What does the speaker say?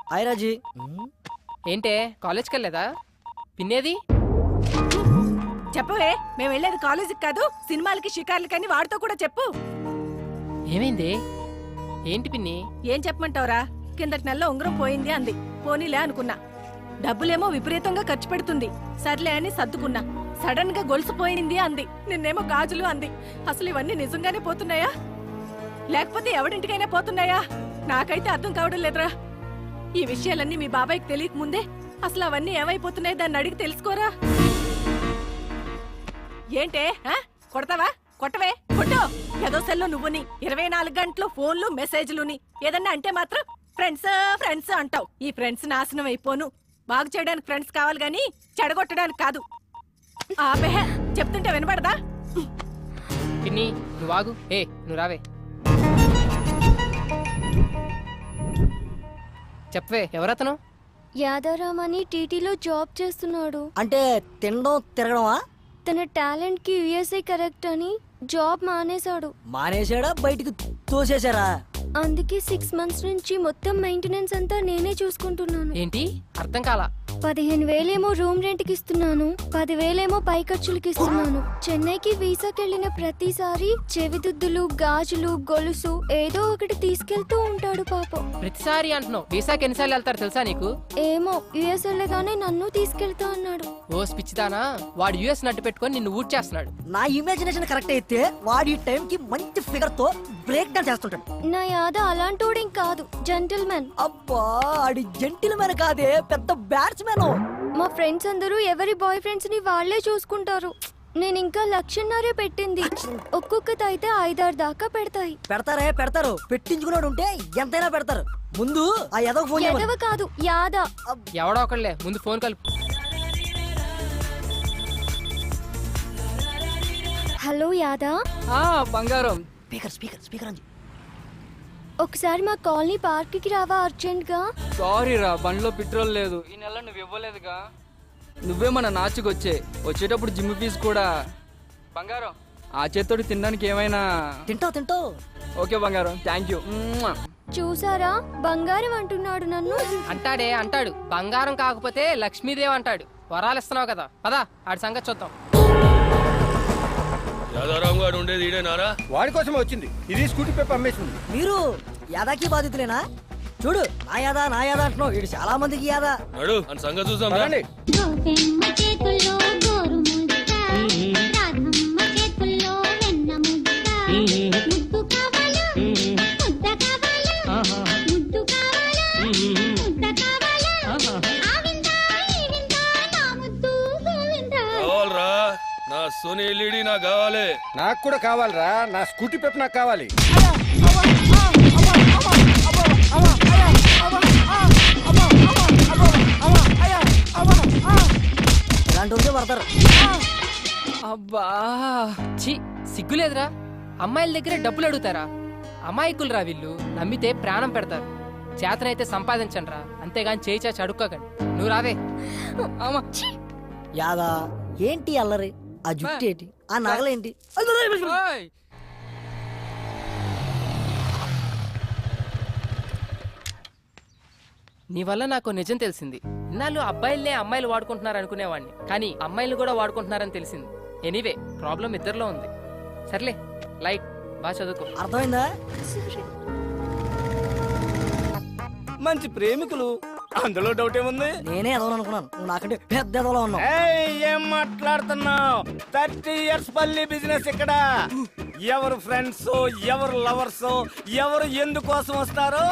Hi రాజీ. ఏంటే కాలేజ్కి వెళ్ళలేదా? పిన్నేది? చెప్పవే, మేము వెళ్ళేది కాలేజీకి కాదు సినిమాలకి షికార్లకని వాడితో కూడా చెప్పు. ఏమైంది? ఏంటి పిన్ని? ఏం చెప్పమంటావురా? కిందటి నెలలో ఉంగరం పోయింది అంది. పోనీలే అనుకున్నా. డబ్బులేమో విపరీతంగా ఖర్చు పెడుతుంది. సర్లే అని సర్దుకున్నా. సడన్ గా గొలుసు పోయింది అంది. నిన్నేమో గాజులు అంది. అసలు ఇవన్నీ నిజంగానే పోతున్నాయా లేకపోతే ఎవడింటికైనా పోతున్నాయా? నాకైతే అర్థం కావడం లేదురా. ఈ విషయాలన్నీ మీ బాబాయ్కి తెలియక ముందే అసలు అవన్నీ ఏమైపోతున్నాయి దాన్ని అడిగి తెలుసుకోరా. ఏంటే కొడతావా? కొట్టవే, కొట్టు. ఏదో సెల్లో నువ్వుని 24 గంటలు ఫోన్లు మెసేజ్లుని ఏదన్నా అంటే మాత్రం ఫ్రెండ్స్ ఫ్రెండ్స్ అంటావు. ఈ ఫ్రెండ్స్ నాశనం అయిపోను. బాగు చేయడానికి ఫ్రెండ్స్ కావాలి గాని చెడగొట్టడానికి కాదు. ఆపేహ, చెప్తుంటే వినపడదా? పిన్ని నువ్వు ఆగు. నువ్వు రావే. చెప్పవే, ఎవరతను? యాదారాం అని టీటీలో జాబ్ చేస్తున్నాడు. అంటే తినడం తిరగడమా? తన టాలెంట్ కి యుఎస్ఏ కరెక్ట్ అని జాబ్ మానేశాడు. మానేశాడా? బయటికి తోసేశారా? అందుకే 6 months నుంచి మొత్తం మెయింటెనెన్స్ అంతా నేనే చూసుకుంటున్నాను. ఏంటి అర్థం కాలా? 15,000 రూమ్ రెంట్ కి ఇస్తున్నాను, 10,000 పై ఖర్చులకి ఇస్తున్నాను. చెన్నైకి వీసాకి వెళ్ళిన ప్రతిసారి చెవిదుద్దులు, గాజులు, గొలుసు ఏదో ఒకటి తీసుకెళ్తూ ఉంటాడు పాపం. ప్రతిసారి అంటున్నావు. వీసాకి ఎన్నిసార్లు వెళ్తారు తెలుసా నీకు? ఏమో, యుఎస్ వెళ్ళగానే నన్ను తీసుకెళ్తా అన్నాడు. ఓ పిచ్చిదానా, వాడు యుఎస్ నట్టు పెట్టుకొని నిన్ను ఊడ్ చేస్తున్నాడు. నా ఇమాజినేషన్ కరెక్ట్ అయితే వాడి ఈ టైం కి మంచి ఫిగర్ తో బ్రేక్ డాన్స్ చేస్తుంటాడు. నా యాద అలాంటోడేం కాదు, జెంటిల్మెన్. అబ్బా, ఆడి జెంటిల్మెన్ కాదే, పెద్ద బ్యాట్స్మెన్. మా ఫ్రెండ్స్ అందరూ ఎవరి బాయ్ ఫ్రెండ్స్ ని వాళ్లే చూసుకుంటారు. నేను ఇంకా 1,00,000 పెట్టింది. ఒక్కొక్కటి అయితే 5-6 దాకా పెడతాయి. పెడతారు. పెట్టించుకున్నాడు ఉంటే ఎంతైనా పెడతారు. ముందు ఆ ఎదవ ఫోన్ ఎదవ కాదు, యాద. ఎవడో ఒకళ్ళే, ముందు ఫోన్ కలుపు. హలో యాదా. బంగారం. స్పీకర్ అంది. ఒకసారి మా కాలనీ పార్క్ కి రావా అర్జెంట్ గా? సారీ రా, బండిలో పెట్రోల్ లేదు. ఈ నెల నువ్వు ఇవ్వలేదుగా. నువ్వే మన నాచుకొచ్చే. వచ్చేటప్పుడు జిమ్ ఫీజు కూడా. బంగారం, ఆ చేత్తోటి తినడానికి ఏమైనా? తింటావు. ఓకే బంగారం, థ్యాంక్ యూ. చూసారా, బంగారం అంటున్నాడు నన్ను. అంటాడు. బంగారం కాకపోతే లక్ష్మీదేవి అంటాడు. వరాలు ఇస్తున్నావు కదా, పదా ఆడి సంగతి చూద్దాం. యాదారాం గారు ఉండేది ఈడేనారా? వాడి కోసమే వచ్చింది. ఇది స్కూటీ పేపర్ అమ్మేసింది. మీరు యాదాకి బాధితులేనా? చూడు, నా యాదా అంటున్నావు. ఇది చాలా మందికి యాదా. నడు అని సంగతి చూసాం. కావాలరా నా సోనీ ఎల్ఈడి నాకు కావాలి. నాకు కూడా కావాలిరా, నా స్కూటీ పేపర్ నాకు కావాలి. ఇలాంటి పడతారు. అబ్బా ఛీ, సిగ్గులేదురా? అమ్మాయిల దగ్గర డబ్బులు అడుగుతారా? అమాయకులు రా వీళ్ళు. నమ్మితే ప్రాణం పెడతారు. చేతనైతే సంపాదించండి రా, అంతేగాని చేయి చాచి అడుక్కోకండి. నువ్వు రావే. యాదా ఏంటి అల్లరి? ఆ జుట్టు ఏంటి? ఆ నగలేంటి? నీ వల్ల నాకు నిజం తెలిసింది. ఇన్నాళ్ళు అబ్బాయిలనే అమ్మాయిలు వాడుకుంటున్నారు అనుకునేవాడిని, కానీ అమ్మాయిలు కూడా వాడుకుంటున్నారని తెలిసింది. ఎనీవే, ప్రాబ్లం ఇద్దరిలో ఉంది. సర్లే, లైట్ బాగా చదువుకో. అర్థమైందా? మంచి ప్రేమికులు, అందులో డౌట్ ఏముంది? నేనే ఎదవను అనుకున్నాను, నువ్వు నాకంటే పెద్ద ఎదవలో ఉన్నావు. ఏం మాట్లాడుతున్నావు? 30 years పల్లి బిజినెస్ ఇక్కడ. ఎవరు ఫ్రెండ్స్, ఎవరు లవర్స్, ఎవరు ఎందుకోసం వస్తారో